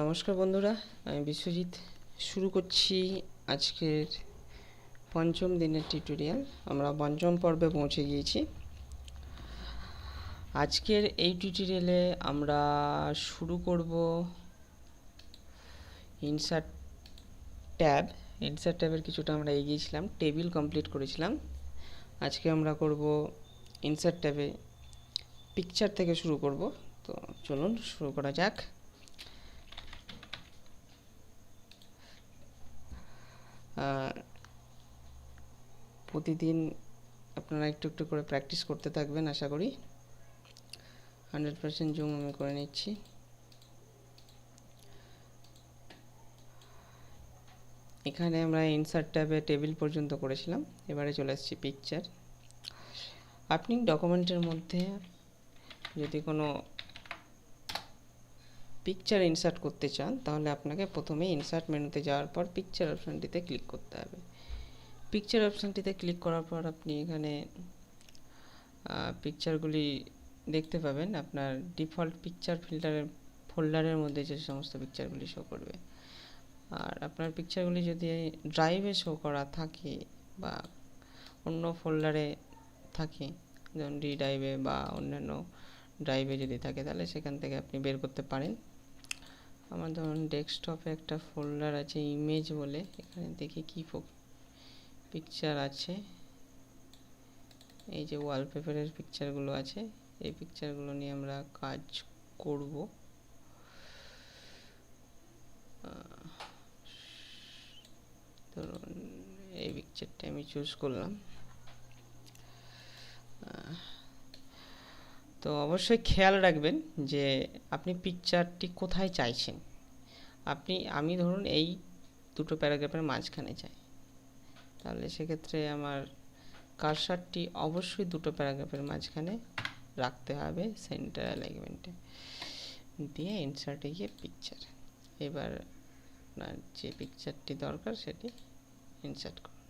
নমস্কার বন্ধুরা, আমি বিশ্বজিৎ। শুরু করছি আজকের পঞ্চম দিনের টিউটোরিয়াল। আমরা পঞ্চম পর্বে পৌঁছে গিয়েছি। আজকের এই টিউটোরিয়ালে আমরা শুরু করব ইনসার্ট ট্যাবের কিছুটা আমরা এগিয়েছিলাম, টেবিল কমপ্লিট করেছিলাম। আজকে আমরা করব ইনসার্ট ট্যাবে পিকচার থেকে শুরু করব। তো চলুন শুরু করা যাক। প্রতিদিন আপনারা একটু একটু করে প্র্যাকটিস করতে থাকবেন, আশা করি। 100% জুম আমি করে নিচ্ছি। এখানে আমরা ইনসার্ট ট্যাবে টেবিল পর্যন্ত করেছিলাম, এবারে চলে আসছি পিকচার। আপনি ডকুমেন্টের মধ্যে যদি কোনো পিকচার ইনসার্ট করতে চান, তাহলে আপনাকে প্রথমে ইনসার্ট মেনুতে যাওয়ার পর পিকচার অপশানটিতে ক্লিক করতে হবে। পিকচার অপশানটিতে ক্লিক করার পর আপনি এখানে পিকচারগুলি দেখতে পাবেন। আপনার ডিফল্ট পিকচার ফোল্ডারের মধ্যে যে সমস্ত পিকচারগুলি শো করবে। আর আপনার পিকচারগুলি যদি ড্রাইভে শো করা থাকে বা অন্য ফোল্ডারে থাকে, যেমন ডি ড্রাইভে বা অন্যান্য ড্রাইভে যদি থাকে, তাহলে সেখান থেকে আপনি বের করতে পারেন। আমার ধরুন ডেস্কটপে একটা ফোল্ডার আছে ইমেজ বলে, এখানে দেখি কি পিকচার আছে। এই যে ওয়ালপেপারের পিকচারগুলো আছে, এই পিকচারগুলো নিয়ে আমরা কাজ করব। ধরুন এই পিকচারটা আমি চুজ করলাম। তো অবশ্যই খেয়াল রাখবেন যে আপনি পিকচারটি কোথায় চাইছেন। আমি ধরুন এই দুটো প্যারাগ্রাফের মাঝখানে চাই, তাহলে সেক্ষেত্রে আমার কার্সারটি অবশ্যই দুটো প্যারাগ্রাফের মাঝখানে রাখতে হবে, সেন্টার অ্যালাইনমেন্টে দিয়ে ইনসার্টে গিয়ে পিকচার। এবার আপনার যে পিকচারটি দরকার সেটি ইনসার্ট করুন।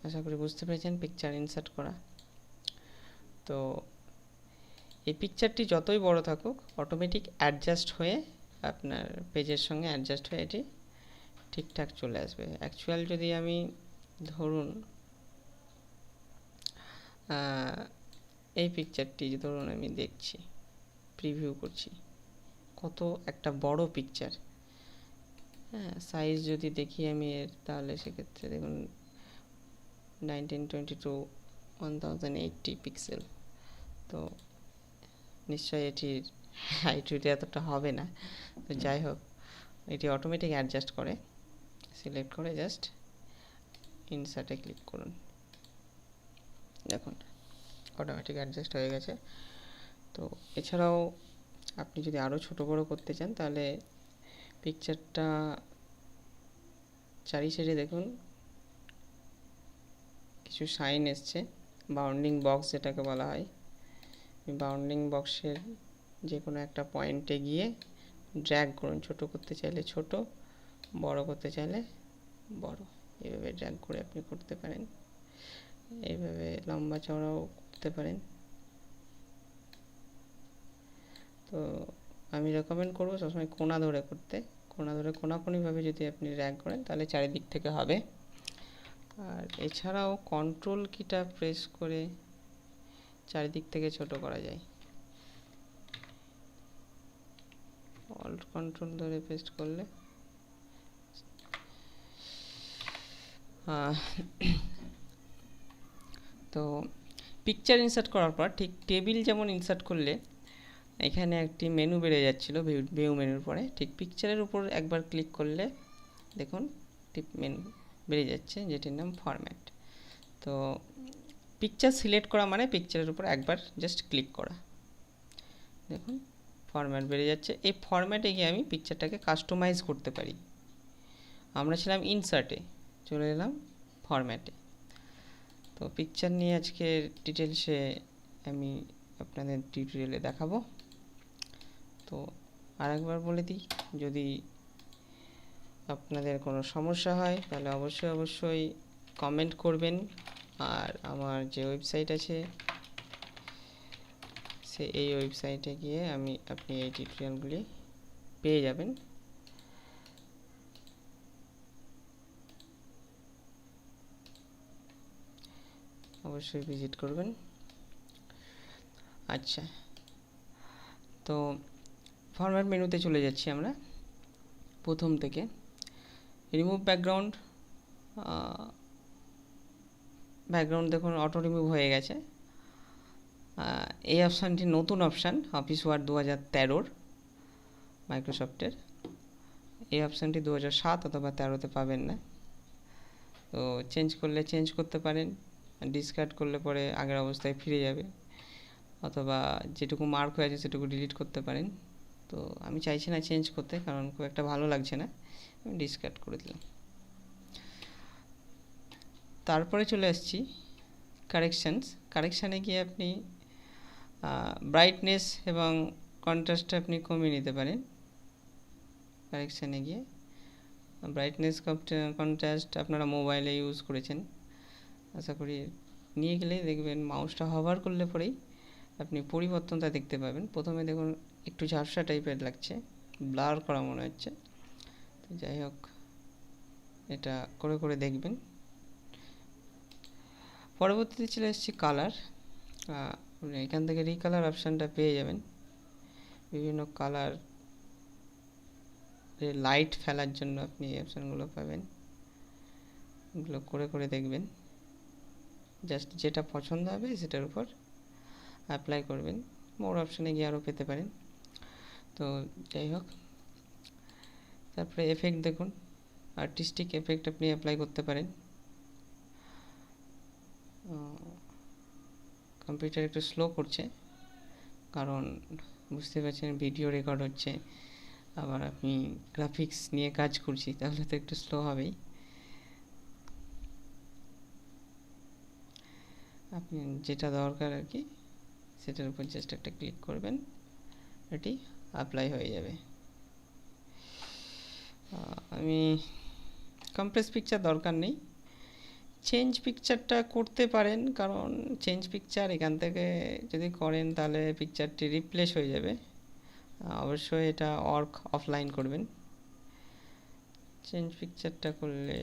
আশা করি বুঝতে পেরেছেন পিকচার ইনসার্ট করা। তো এই পিকচারটি যতই বড় থাকুক, অটোমেটিক অ্যাডজাস্ট হয়ে আপনার পেজের সঙ্গে অ্যাডজাস্ট হয়ে এটি ঠিকঠাক চলে আসবে। অ্যাকচুয়াল যদি আমি ধরুন এই পিকচারটি ধরুন আমি দেখছি, প্রিভিউ করছি, কত একটা বড় পিকচার। হ্যাঁ, সাইজ যদি দেখি আমি এর, তাহলে সেক্ষেত্রে দেখুন 1922 1080 পিক্সেল। তো নিশ্চয়ই এটির হাইট এতটা হবে না। তো যাই হোক, এটি অটোমেটিক অ্যাডজাস্ট করে। সিলেক্ট করে জাস্ট ইনসার্টে ক্লিক করুন, দেখুন অটোমেটিক অ্যাডজাস্ট হয়ে গেছে। তো এছাড়াও আপনি যদি আরও ছোট বড় করতে চান, তাহলে পিকচারটা চারি সাইডে দেখুন কিছু সাইন এসছে, বাউন্ডিং বক্স যেটাকে বলা হয়। বাউন্ডিং বক্সের যে কোনো একটা পয়েন্টে গিয়ে ড্র্যাগ করুন। ছোট করতে চাইলে ছোট, বড় করতে চাইলে বড়, এইভাবে ড্র্যাগ করে আপনি করতে পারেন। এইভাবে লম্বা চওড়াও করতে পারেন। তো আমি রেকমেন্ড করবো সবসময় কোণা ধরে করতে। কোণা ধরে কোণাকোণিভাবে যদি আপনি ড্র্যাগ করেন, তাহলে চারিদিক থেকে হবে। আর এছাড়াও কন্ট্রোল কিটা প্রেস করে চারিদিক থেকে ছোট করা যায়। অল্ট কন্ট্রোল ধরে পেস্ট করলে তো পিকচার ইনসার্ট করার পর ঠিক টেবিল যেমন ইনসার্ট করলে এখানে একটি মেনু বেড়ে যাচ্ছিলো, ভিউ মেনুর পরে ঠিক পিকচারের উপর একবার ক্লিক করলে দেখুন টিপ মেনু বেড়ে যাচ্ছে, যেটির নাম ফরম্যাট। তো পিকচার সিলেক্ট করা মানে পিকচারের উপর একবার জাস্ট ক্লিক করা, দেখুন ফরম্যাট বেড়ে যাচ্ছে। এই ফরম্যাটে গিয়ে আমি পিকচারটাকে কাস্টমাইজ করতে পারি। আমরা ছিলাম ইনসার্টে, চলে এলাম ফরম্যাটে। তো পিকচার নিয়ে আজকের ডিটেলসে আমি আপনাদের টিউটোরিয়ালে দেখাবো। তো আরেকবার বলে দিই, যদি আপনাদের কোনো সমস্যা হয় তাহলে অবশ্যই কমেন্ট করবেন। আর আমার যে ওয়েবসাইট আছে এই ওয়েবসাইটে গিয়ে আপনি এই টিউটোরিয়ালগুলি পেয়ে যাবেন। অবশ্যই ভিজিট করবেন। আচ্ছা, তো ফরম্যাট মেনুতে চলে যাচ্ছি আমরা প্রথম থেকে। রিমুভ ব্যাকগ্রাউন্ড, দেখুন অটো রিমুভ হয়ে গেছে। এই অপশানটি নতুন অপশান অফিস ওয়ার্ড 2013 মাইক্রোসফটের। এই অপশানটি 2007 অথবা 13-তে পাবেন না। তো চেঞ্জ করলে চেঞ্জ করতে পারেন, ডিসকার্ড করলে পরে আগের অবস্থায় ফিরে যাবে, অথবা যেটুকু মার্ক হয়ে আছে সেটুকু ডিলিট করতে পারেন। তো আমি চাইছি না চেঞ্জ করতে, কারণ খুব একটা ভালো লাগছে না, আমি ডিসকার্ড করে দিলাম। তারপরে চলে আসছি কারেকশানে গিয়ে আপনি ব্রাইটনেস এবং কন্ট্রাস্টটা আপনি কমিয়ে নিতে পারেন। কারেকশানে গিয়ে ব্রাইটনেস কন্ট্রাস্ট আপনারা মোবাইলে ইউজ করেছেন আশা করি, নিয়ে গেলে দেখবেন মাউসটা হভার করলে পরেই আপনি পরিবর্তনটা দেখতে পাবেন। প্রথমে দেখুন একটু ঝাপসা টাইপের লাগছে, ব্লার করা মনে হচ্ছে। তো যাই হোক, এটা করে দেখবেন। পরবর্তীতে চলে এসেছি কালার। এখান থেকে রিকালার অপশানটা পেয়ে যাবেন। বিভিন্ন কালার লাইট ফেলার জন্য আপনি এই অপশানগুলো পাবেন। এগুলো করে দেখবেন, জাস্ট যেটা পছন্দ হবে সেটার উপর অ্যাপ্লাই করবেন। মোর অপশানে গিয়ে আরও পেতে পারেন। তো যাই হোক, তারপরে এফেক্ট দেখুন, আর্টিস্টিক এফেক্ট আপনি অ্যাপ্লাই করতে পারেন। কম্পিউটার একটু স্লো করছে, কারণ বুঝতে পারছেন ভিডিও রেকর্ড হচ্ছে, আবার আপনি গ্রাফিক্স নিয়ে কাজ করছি, তাহলে তো একটু স্লো হবেই। আপনি যেটা দরকার আর কি সেটার উপর জাস্ট একটা ক্লিক করবেন, এটি অ্যাপ্লাই হয়ে যাবে। আমি কম্প্রেস পিকচার দরকার নেই, চেঞ্জ পিকচারটা করতে পারেন, কারণ চেঞ্জ পিকচার এখান থেকে যদি করেন তাহলে পিকচারটি রিপ্লেস হয়ে যাবে। অবশ্যই এটা ওয়ার্ক অফলাইন করবেন। চেঞ্জ পিকচারটা করলে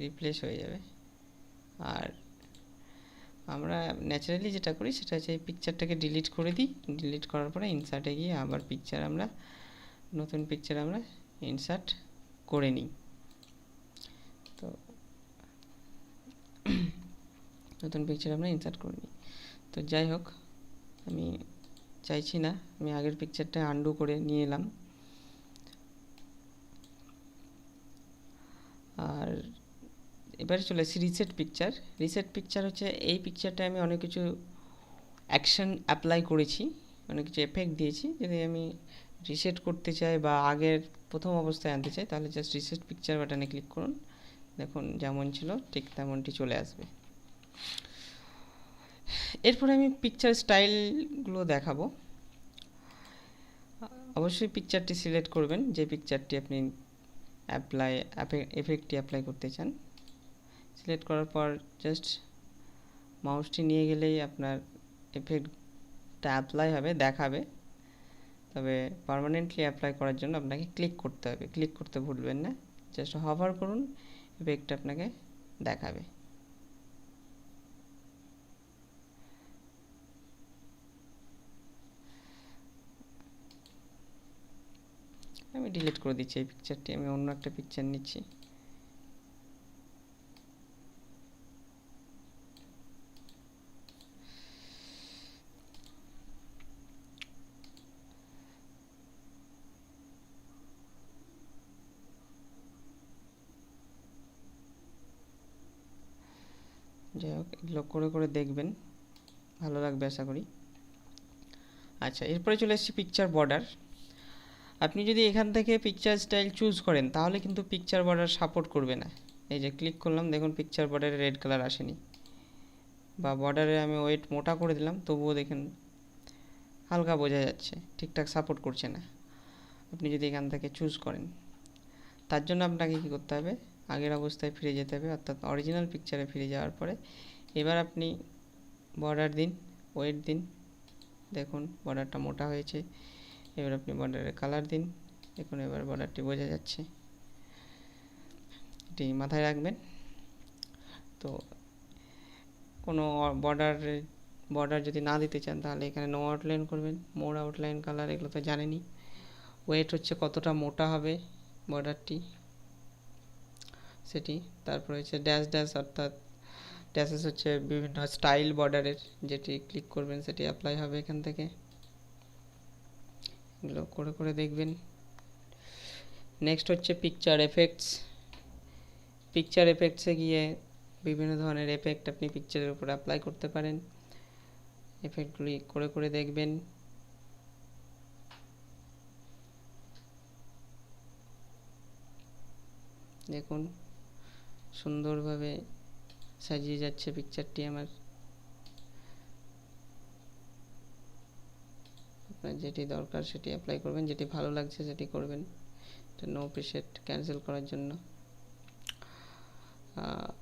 রিপ্লেস হয়ে যাবে। আর আমরা ন্যাচারালি যেটা করি সেটা হচ্ছে এই পিকচারটাকে ডিলিট করে দিই, ডিলিট করার পরে ইনসার্টে গিয়ে আবার নতুন পিকচার আমরা ইনসার্ট করে নিই। তো নতুন পিকচার আমরা ইনসার্ট করে নিই। তো যাই হোক, আমি চাইছি না, আমি আগের পিকচারটা আনডু করে নিয়ে এলাম। আর এবারে চলে আসি রিসেট পিকচার হচ্ছে এই পিকচারটা আমি অনেক কিছু অ্যাকশন অ্যাপ্লাই করেছি, অনেক কিছু এফেক্ট দিয়েছি। যদি আমি রিসেট করতে চাই বা আগের প্রথম অবস্থায় আনতে চাই, তাহলে জাস্ট রিসেট পিকচার বাটনে ক্লিক করুন, দেখুন যেমন ছিল ঠিক তেমনটি চলে আসবে। এরপরে আমি পিকচার স্টাইলগুলো দেখাবো। অবশ্যই পিকচারটি সিলেক্ট করবেন, যে পিকচারটি আপনি এফেক্টটি অ্যাপ্লাই করতে চান। সিলেক্ট করার পর জাস্ট মাউসটি নিয়ে গেলেই আপনার এফেক্টটা অ্যাপ্লাই হবে, দেখাবে। তবে পার্মানেন্টলি অ্যাপ্লাই করার জন্য আপনাকে ক্লিক করতে হবে, ক্লিক করতে ভুলবেন না। জাস্ট হভার করুন, এফেক্টটা আপনাকে দেখাবে। আমি ডিলিট করে দিচ্ছি এই পিকচারটি, আমি অন্য একটা পিকচার নিচ্ছি। যাই হোক, এগুলো করে দেখবেন, ভালো লাগবে আশা করি। আচ্ছা, এরপরে চলে এসেছি পিকচার বর্ডার। আপনি যদি এখান থেকে পিকচার স্টাইল চুজ করেন তাহলে কিন্তু পিকচার বর্ডার সাপোর্ট করবে না। এই যে ক্লিক করলাম, দেখুন পিকচার বর্ডারে রেড কালার আসেনি, বা বর্ডারে আমি ওয়েট মোটা করে দিলাম তবুও দেখেন হালকা বোঝা যাচ্ছে, ঠিকঠাক সাপোর্ট করছে না। আপনি যদি এখান থেকে চুজ করেন, তার জন্য আপনাকে কী করতে হবে, আগের অবস্থায় ফিরে যেতে হবে, অর্থাৎ অরিজিনাল পিকচারে ফিরে যাওয়ার পরে এবার আপনি বর্ডার দিন, ওয়েট দিন, দেখুন বর্ডারটা মোটা হয়েছে। এবার আপনি বর্ডারের কালার দিন, দেখুন এবার বর্ডারটি বোঝা যাচ্ছে। এটি মাথায় রাখবেন। তো কোনো বর্ডার যদি না দিতে চান তাহলে এখানে নো আউটলাইন করবেন, মোর আউটলাইন কালার, এগুলো তো জানেনই। ওয়েট হচ্ছে কতটা মোটা হবে বর্ডারটি সেটি। তারপর হচ্ছে ড্যাশ ড্যাশ, অর্থাৎ ড্যাশেস হচ্ছে বিভিন্ন স্টাইল বর্ডারের, যেটি ক্লিক করবেন সেটি অ্যাপ্লাই হবে এখান থেকে। এগুলো করে করে দেখবেন। নেক্সট হচ্ছে পিকচার এফেক্টস। পিকচার এফেক্টসে গিয়ে বিভিন্ন ধরনের এফেক্ট আপনি পিকচারের উপর অ্যাপ্লাই করতে পারেন। এফেক্টগুলি করে করে দেখবেন। দেখুন সুন্দরভাবে সাজিয়ে যাচ্ছে পিকচারটি আমার। আপনার যেটি দরকার সেটি অ্যাপ্লাই করবেন, যেটি ভালো লাগছে সেটি করবেন। এটা নো প্রিসেট ক্যান্সেল করার জন্য।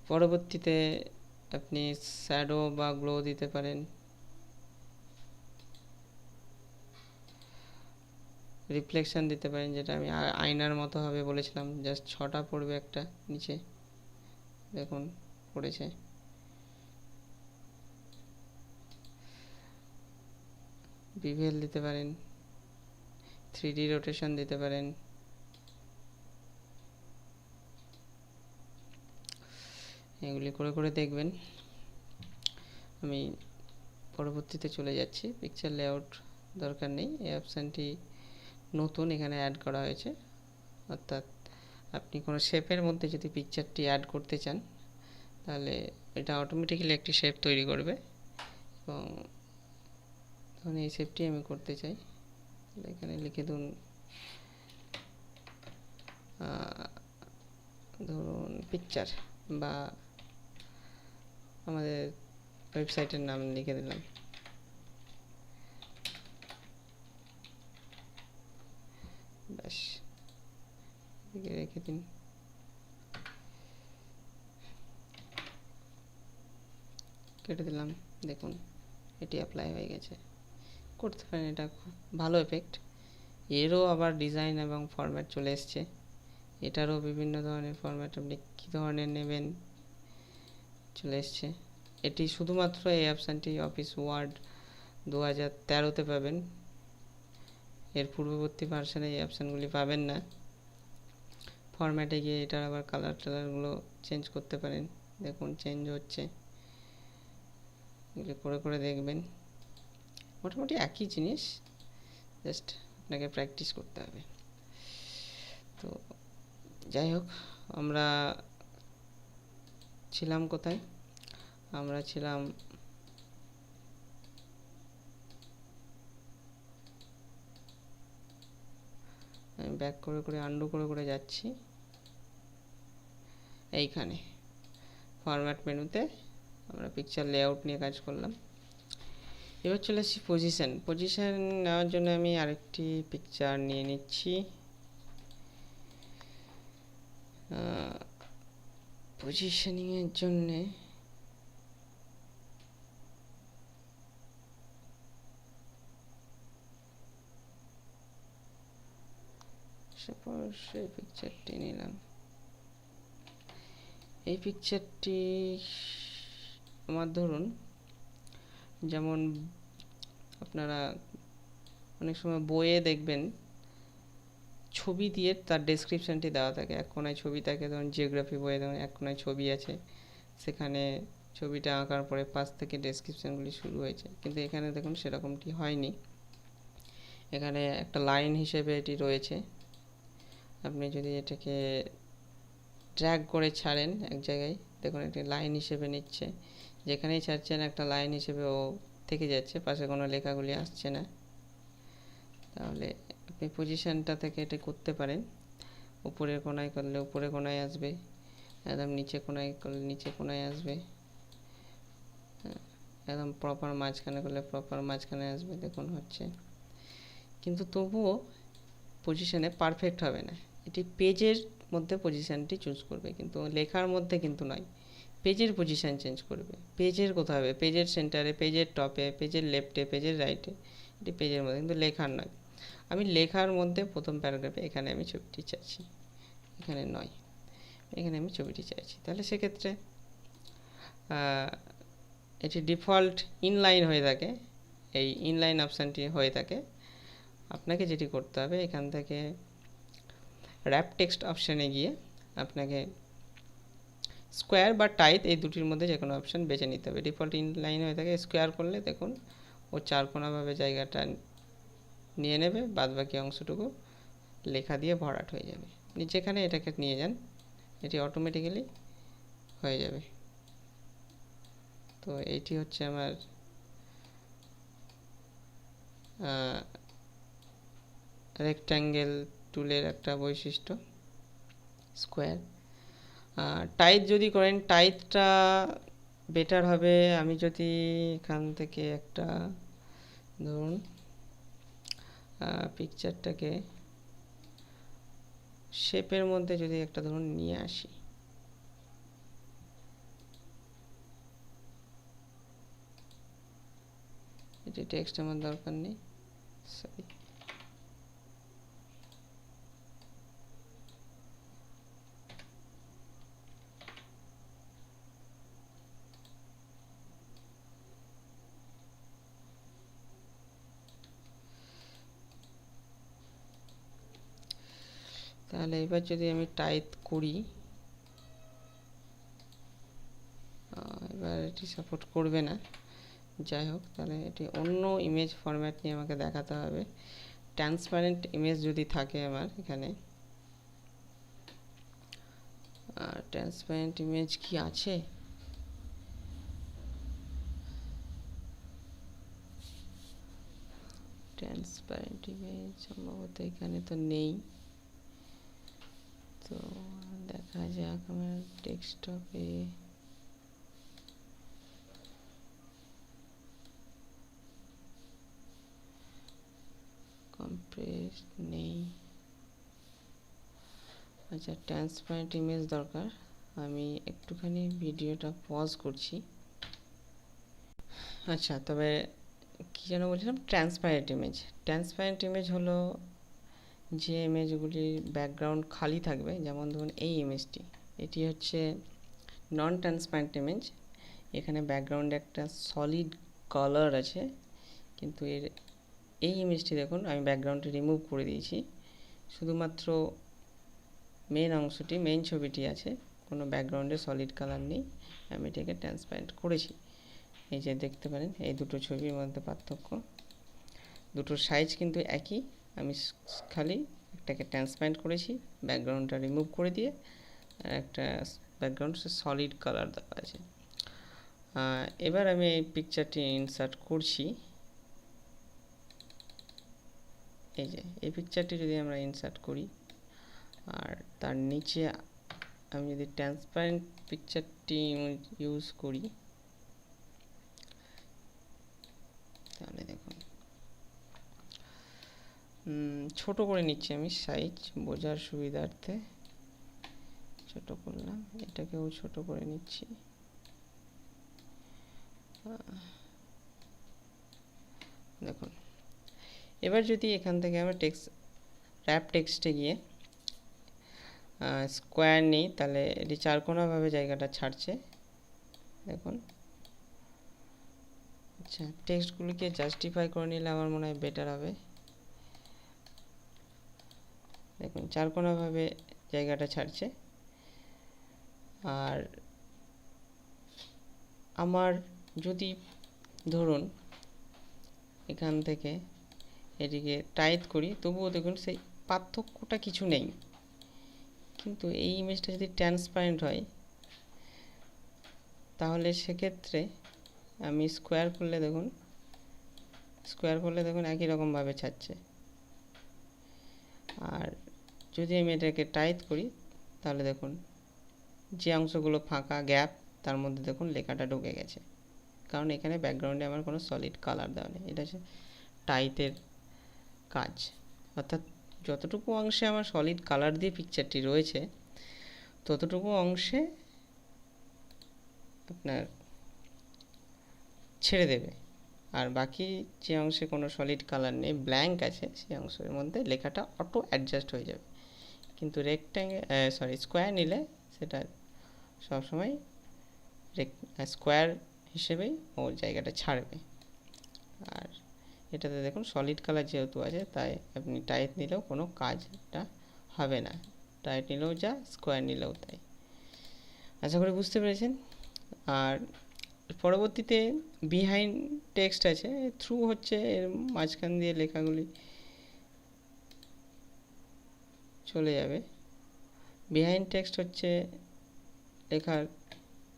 পরবর্তীতে আপনি শ্যাডো বা গ্লো দিতে পারেন। রিফ্লেকশন দিতে পারেন, যেটা আমি আয়নার মতো হবে বলেছিলাম। জাস্ট 6টা পড়বে একটা নিচে, দেখুন পড়েছে। বিভেল দিতে পারেন, 3D রোটেশন দিতে পারেন। এগুলি করে করে দেখবেন। আমি পরবর্তীতে চলে যাচ্ছি। পিকচার লেআউট দরকার নেই, এই অপশানটি নতুন এখানে অ্যাড করা হয়েছে। অর্থাৎ আপনি কোনো শেপের মধ্যে যদি পিকচারটি অ্যাড করতে চান তাহলে এটা অটোমেটিক্যালি একটি শেপ তৈরি করবে। এবং ধরুন এই শেপটি আমি করতে চাই, এখানে লিখে দিন ধরুন পিকচার, বা আমাদের ওয়েবসাইটের নাম লিখে দিলাম। ব্যাস, রেখে দিন। কেটে দিলাম, দেখুন এটি অ্যাপ্লাই হয়ে গেছে। করতে পারেন, এটা খুব ভালো এফেক্ট। এরও আবার ডিজাইন এবং ফরম্যাট চলে এসছে। এটারও বিভিন্ন ধরনের ফরম্যাট, আপনি কী ধরনের নেবেন চলে এসছে। এটি শুধুমাত্র এই অপশানটি অফিস ওয়ার্ড 2013-তে পাবেন। এর পূর্ববর্তী ভার্সনে এই অপশানগুলি পাবেন না। ফরম্যাটে গিয়ে এটার আবার কালার টালারগুলো চেঞ্জ করতে পারেন, দেখুন চেঞ্জ হচ্ছে। এগুলো করে করে দেখবেন। মোটামুটি একই জিনিস, জাস্ট আপনাকে প্র্যাকটিস করতে হবে। তো যাই হোক, আমরা ছিলাম কোথায়? আমরা ছিলাম আমি ব্যাক করে করে আন্ডু করে করে যাচ্ছি। এইখানে ফরম্যাট মেনুতে আমরা পিকচার লেআউট নিয়ে কাজ করলাম। এবার চলে আসছি পজিশন নেওয়ার জন্য আমি আরেকটি পিকচার নিয়ে নিচ্ছি। পজিশনিংয়ের জন্যে সেই পিকচারটি নিলাম। এই পিকচারটি আমার ধরুন, যেমন আপনারা অনেক সময় বইয়ে দেখবেন ছবি দিয়ে তার ডেসক্রিপশানটি দেওয়া থাকে। এক কোনায় ছবি থাকে, ধরুন জিওগ্রাফি বইয়ে ধরুন এক কোনায় ছবি আছে, সেখানে ছবিটা আঁকার পরে পাশ থেকে ডেসক্রিপশানগুলি শুরু হয়েছে। কিন্তু এখানে দেখুন সেরকমটি হয়নি, এখানে একটা লাইন হিসেবে এটি রয়েছে। আপনি যদি এটাকে ড্র্যাগ করে ছাড়েন এক জায়গায়, দেখুন একটি লাইন হিসেবে নিচ্ছে। যেখানেই ছাড়ছেন একটা লাইন হিসেবে ও থেকে যাচ্ছে, পাশে কোনো লেখাগুলি আসছে না। তাহলে আপনি পজিশনটা থেকে এটা করতে পারেন। উপরের কোনায় করলে উপরের কোনায় আসবে, একদম নিচে কোনায় করলে নিচে কোনায় আসবে, একদম প্রপার মাঝখানে করলে প্রপার মাঝখানে আসবে। দেখুন হচ্ছে, কিন্তু তবুও পজিশনে পারফেক্ট হবে না। এটি পেজের মধ্যে পজিশনটি চুজ করবে, কিন্তু লেখার মধ্যে কিন্তু নয়। পেজের পজিশান চেঞ্জ করবে, পেজের কোথায় হবে, পেজের সেন্টারে, পেজের টপে, পেজের লেফটে, পেজের রাইটে, এটি পেজের মধ্যে, কিন্তু লেখার নয়। আমি লেখার মধ্যে প্রথম প্যারাগ্রাফে এখানে আমি ছবিটি চাইছি, এখানে নয়, এখানে আমি ছবিটি চাইছি। তাহলে সেক্ষেত্রে এটি ডিফল্ট ইনলাইন হয়ে থাকে, এই ইনলাইন অপশানটি হয়ে থাকে। আপনাকে যেটি করতে হবে, এখান থেকে র্যাপ টেক্সট অপশানে গিয়ে আপনাকে স্কোয়ার বা টাইট এই দুটির মধ্যে যে কোনো অপশান বেছে নিতে হবে। ডিফল্ট ইনলাইন হয়ে থাকে, স্কোয়ার করলে দেখুন ও চারকোনাভাবে জায়গাটা নিয়ে নেবে, বাদবাকি অংশটুকু লেখা দিয়ে ভরাট হয়ে যাবে। আপনি যেখানে এটাকে নিয়ে যান এটি অটোমেটিক্যালি হয়ে যাবে। তো এইটি হচ্ছে আমার রেক্ট্যাঙ্গেল টুলের একটা বৈশিষ্ট্য, স্কোয়ার। টাইট যদি করেন, টাইটটা বেটার হবে। আমি যদি এখান থেকে একটা ধরুন পিকচারটাকে শেপের মধ্যে যদি একটা ধরুন নিয়ে আসি, এটি টেক্সট আমার দরকার নেই, সরি। তাহলে এবার যদি আমি টাইপ করি, এবার এটি সাপোর্ট করবে না, যাই হোক। তাহলে এটি অন্য ইমেজ ফরম্যাট নিয়ে আমাকে দেখাতে হবে। ট্রান্সপারেন্ট ইমেজ যদি থাকে আমার এখানে, ট্রান্সপারেন্ট ইমেজ কি আছে, ট্রান্সপারেন্ট ইমেজ সম্ভবত এখানে তো নেই। তো দেখা যাক আমার ডেস্কটপে, কম্প্রেস নেই। আচ্ছা, ট্রান্সপারেন্ট ইমেজ দরকার। আমি একটুখানি ভিডিওটা পজ করছি। আচ্ছা, তবে কী যেন বলছিলাম, ট্রান্সপারেন্ট ইমেজ। ট্রান্সপারেন্ট ইমেজ হলো যে ইমেজগুলির ব্যাকগ্রাউন্ড খালি থাকবে, যেমন ধরুন এই ইমেজটি, এটি হচ্ছে নন ট্রান্সপারেন্ট ইমেজ। এখানে ব্যাকগ্রাউন্ডে একটা সলিড কালার আছে, কিন্তু এই ইমেজটি দেখুন আমি ব্যাকগ্রাউন্ডটি রিমুভ করে দিয়েছি, শুধুমাত্র মেন অংশটি, মেন ছবিটি আছে, কোনো ব্যাকগ্রাউন্ডে সলিড কালার নেই। আমি এটাকে ট্রান্সপারেন্ট করেছি। এই যে দেখতে পারেন এই দুটো ছবির মধ্যে পার্থক্য, দুটোর সাইজ কিন্তু একই। আমি খালি একটাকে ট্রান্সপারেন্ট করেছি, ব্যাকগ্রাউন্ডটা রিমুভ করে দিয়ে, আর একটা ব্যাকগ্রাউন্ড সলিড কালার দেওয়া আছে। এবার আমি এই পিকচারটি ইনসার্ট করছি। এই যে এই পিকচারটি যদি আমরা ইনসার্ট করি, আর তার নিচে আমি যদি ট্রান্সপারেন্ট পিকচারটি ইউজ করি, তাহলে দেখুন ছোট করে নিচ্ছি আমি, সাইজ বোঝার সুবিধার্থে ছোট করলাম, এটাকেও ছোট করে নিচ্ছি। দেখুন এবার যদি এখান থেকে আমরা র্যাপ টেক্সটে গিয়ে স্কোয়ার নিই, তাহলে এটি চারকোনাভাবে জায়গাটা ছাড়ছে, দেখুন। আচ্ছা, টেক্সটগুলিকে জাস্টিফাই করে নিলে আমার মনে হয় বেটার হবে। দেখুন চারকোনাভাবে জায়গাটা ছাড়ছে। আর আমার যদি ধরুন এখান থেকে এটিকে টাইপ করি, তবুও দেখুন সেই পার্থক্যটা কিছু নেই। কিন্তু এই ইমেজটা যদি ট্রান্সপারেন্ট হয়, তাহলে সেক্ষেত্রে আমি স্কোয়ার করলে দেখুন একই রকমভাবে ছাড়ছে। আর যদি আমি এটাকে টাইপ করি, তাহলে দেখুন যে অংশগুলো ফাঁকা গ্যাপ, তার মধ্যে দেখুন লেখাটা ঢুকে গেছে, কারণ এখানে ব্যাকগ্রাউন্ডে আমার কোনো সলিড কালার দেওয়া নেই। এটা হচ্ছে টাইটের কাজ, অর্থাৎ যতটুকু অংশে আমার সলিড কালার দিয়ে পিকচারটি রয়েছে, ততটুকু অংশে আপনার ছেড়ে দেবে, আর বাকি যে অংশে কোনো সলিড কালার নেই, ব্ল্যাঙ্ক আছে, সেই অংশের মধ্যে লেখাটা অটো অ্যাডজাস্ট হয়ে যাবে। কিন্তু স্কোয়ার নিলে সেটা সবসময় স্কোয়ার হিসেবেই ও জায়গাটা ছাড়বে। আর এটাতে দেখুন সলিড কালার যেহেতু আছে, তাই আপনি টাইট নিলেও কোনো কাজটা হবে না, টাইট নিলেও যা, স্কোয়ার নিলেও তাই। আশা করি বুঝতে পেরেছেন। আর পরবর্তীতে বিহাইন্ড টেক্সট আছে, থ্রু হচ্ছে এর মাঝখান দিয়ে লেখাগুলি চলে যাবে। বিহাইন্ড টেক্সট হচ্ছে লেখার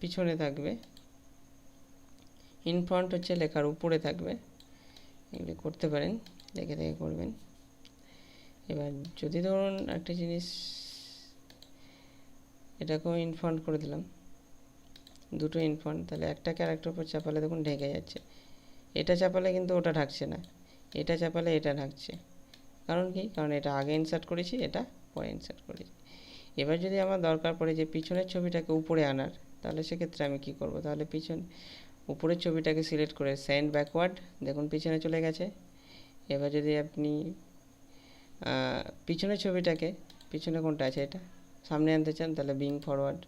পিছনে থাকবে, ইন ফ্রন্ট হচ্ছে লেখার উপরে থাকবে। এগুলি করতে পারেন, দেখে দেখে করবেন। এবার যদি ধরুন একটা জিনিস, এটাকেও ইন ফ্রন্ট করে দিলাম, দুটো ইন ফ্রন্ট, তাহলে একটা ক্যারেক্টার উপর চাপালে দেখুন ঢেকে যাচ্ছে, এটা চাপালে কিন্তু ওটা ঢাকছে না, এটা চাপালে এটা ঢাকছে। কারণ কি? কারণ এটা আগে ইনসার্ট করেছি, এটা পরে ইনসার্ট করেছি। এবার যদি আমার দরকার পড়ে যে পিছনের ছবিটাকে উপরে আনার, তাহলে সেক্ষেত্রে আমি কি করব? তাহলে উপরের ছবিটাকে সিলেক্ট করে সেন্ড ব্যাকওয়ার্ড, দেখুন পিছনে চলে গেছে। এবার যদি আপনি পিছনের ছবিটাকে, পিছনে কোনটা আছে এটা, সামনে আনতে চান, তাহলে বিং ফরওয়ার্ড।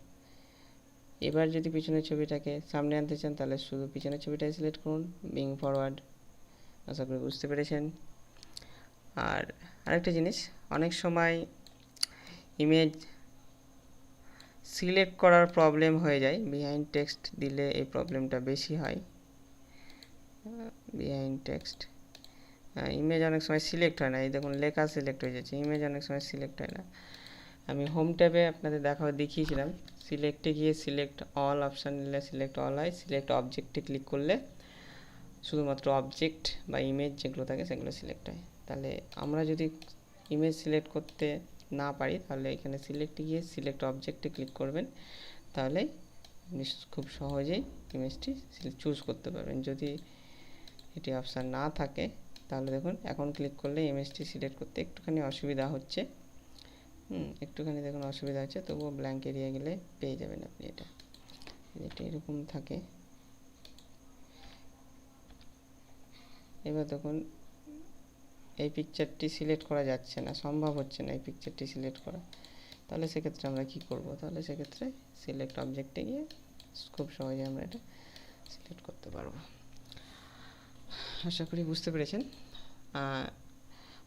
এবার যদি পিছনের ছবিটাকে সামনে আনতে চান, তাহলে শুধু পিছনের ছবিটাই সিলেক্ট করুন, বিং ফরওয়ার্ড। আশা করি বুঝতে পেরেছেন। আর আরেকটা জিনিস, অনেক সময় ইমেজ সিলেক্ট করার প্রবলেম হয়ে যায়, বিহাইন্ড টেক্সট দিলে এই প্রবলেমটা বেশি হয়। বিহাইন্ড টেক্সট ইমেজ অনেক সময় সিলেক্ট হয় না, এই দেখুন লেখা সিলেক্ট হয়ে যাচ্ছে, ইমেজ অনেক সময় সিলেক্ট হয় না। আমি হোম ট্যাবে আপনাদের দেখিয়েছিলাম, সিলেক্টে গিয়ে সিলেক্ট অল অপশান নিলে সিলেক্ট অল হয়, সিলেক্ট অবজেক্টে ক্লিক করলে শুধুমাত্র অবজেক্ট বা ইমেজ যেগুলো থাকে সেগুলো সিলেক্ট হয়। তাহলে আমরা যদি ইমেজ সিলেক্ট করতে না পারি, তাহলে এখানে সিলেক্টে গিয়ে সিলেক্ট অবজেক্টে ক্লিক করবেন, তাহলে আপনি খুব সহজেই ইমেজটি চুজ করতে পারবেন। যদি এটি অপশান না থাকে, তাহলে দেখুন এখন ক্লিক করলে ইমেজটি সিলেক্ট করতে একটুখানি অসুবিধা হচ্ছে, একটুখানি দেখুন অসুবিধা হচ্ছে, তবুও ব্ল্যাঙ্ক এরিয়া গেলে পেয়ে যাবেন আপনি। এটা এরকম থাকে। এবার দেখুন এই পিকচারটি সিলেক্ট করা যাচ্ছে না, সম্ভব হচ্ছে না এই পিকচারটি সিলেক্ট করা, তাহলে সেক্ষেত্রে আমরা কি করব? তাহলে সেক্ষেত্রে সিলেক্ট অবজেক্টে গিয়ে খুব সহজে আমরা এটা সিলেক্ট করতে পারবো। আশা করি বুঝতে পেরেছেন।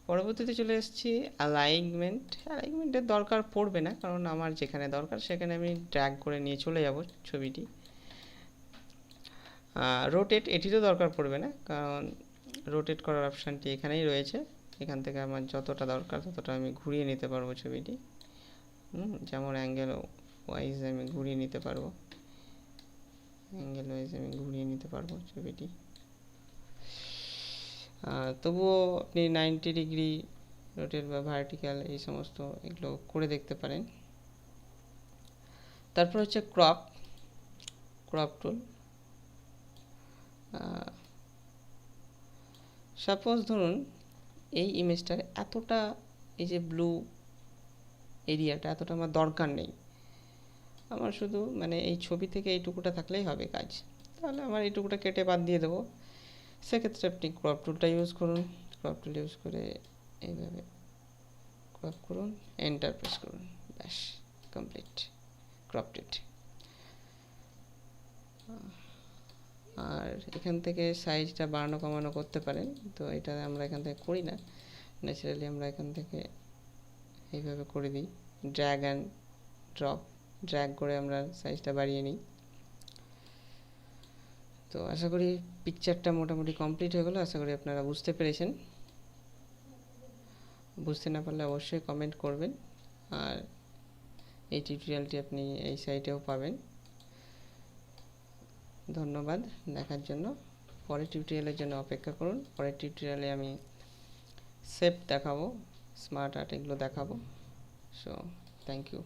পরবর্তীতে চলে এসেছি অ্যালাইনমেন্টের দরকার পড়বে না, কারণ আমার যেখানে দরকার সেখানে আমি ড্র্যাগ করে নিয়ে চলে যাব ছবিটি। রোটেট, এটিরও দরকার পড়বে না, কারণ রোটেট করার অপশানটি এখানেই রয়েছে। এখান থেকে আমার যতটা দরকার ততটা আমি ঘুরিয়ে নিতে পারবো ছবিটি, যেমন অ্যাঙ্গেল ওয়াইজ আমি ঘুরিয়ে নিতে পারবো, ছবিটি। তবুও আপনি 90 ডিগ্রি রোটেট বা ভার্টিক্যাল এই সমস্ত এগুলো করে দেখতে পারেন। তারপর হচ্ছে ক্রপ টুল। সাপোজ ধরুন এই ইমেজটার এতটা, এই যে ব্লু এরিয়াটা এতটা আমার দরকার নেই, আমার শুধু মানে এই ছবি থেকে এইটুকুটা থাকলেই হবে কাজ, তাহলে আমার এইটুকুটা কেটে বাদ দিয়ে দেবো। সেক্ষেত্রে আপনি ক্রপ টুলটা ইউজ করুন, ক্রপ টুল ইউজ করে এইভাবে ক্রপ করুন, এন্টার প্রেস করুন, ব্যাস কমপ্লিট, ক্রপটেড। আর এখান থেকে সাইজটা বাড়ানো কমানো করতে পারেন, তো এটা আমরা এখান থেকে করি না, ন্যাচারালি আমরা এখান থেকে এইভাবে করে দিই, ড্র্যাগ অ্যান্ড ড্রপ, ড্র্যাগ করে আমরা সাইজটা বাড়িয়ে নিই। তো আশা করি পিকচারটা মোটামুটি কমপ্লিট হয়ে গেল। আশা করি আপনারা বুঝতে পেরেছেন। বুঝতে না পারলে অবশ্যই কমেন্ট করবেন, আর এই টিউটোরিয়ালটি আপনি এই সাইটেও পাবেন। ধন্যবাদ দেখার জন্য। পরের টিউটোরিয়ালের জন্য অপেক্ষা করুন। পরের টিউটোরিয়ালে আমি শেপ দেখাবো, স্মার্ট আর্ট এগুলো দেখাবো। So thank you.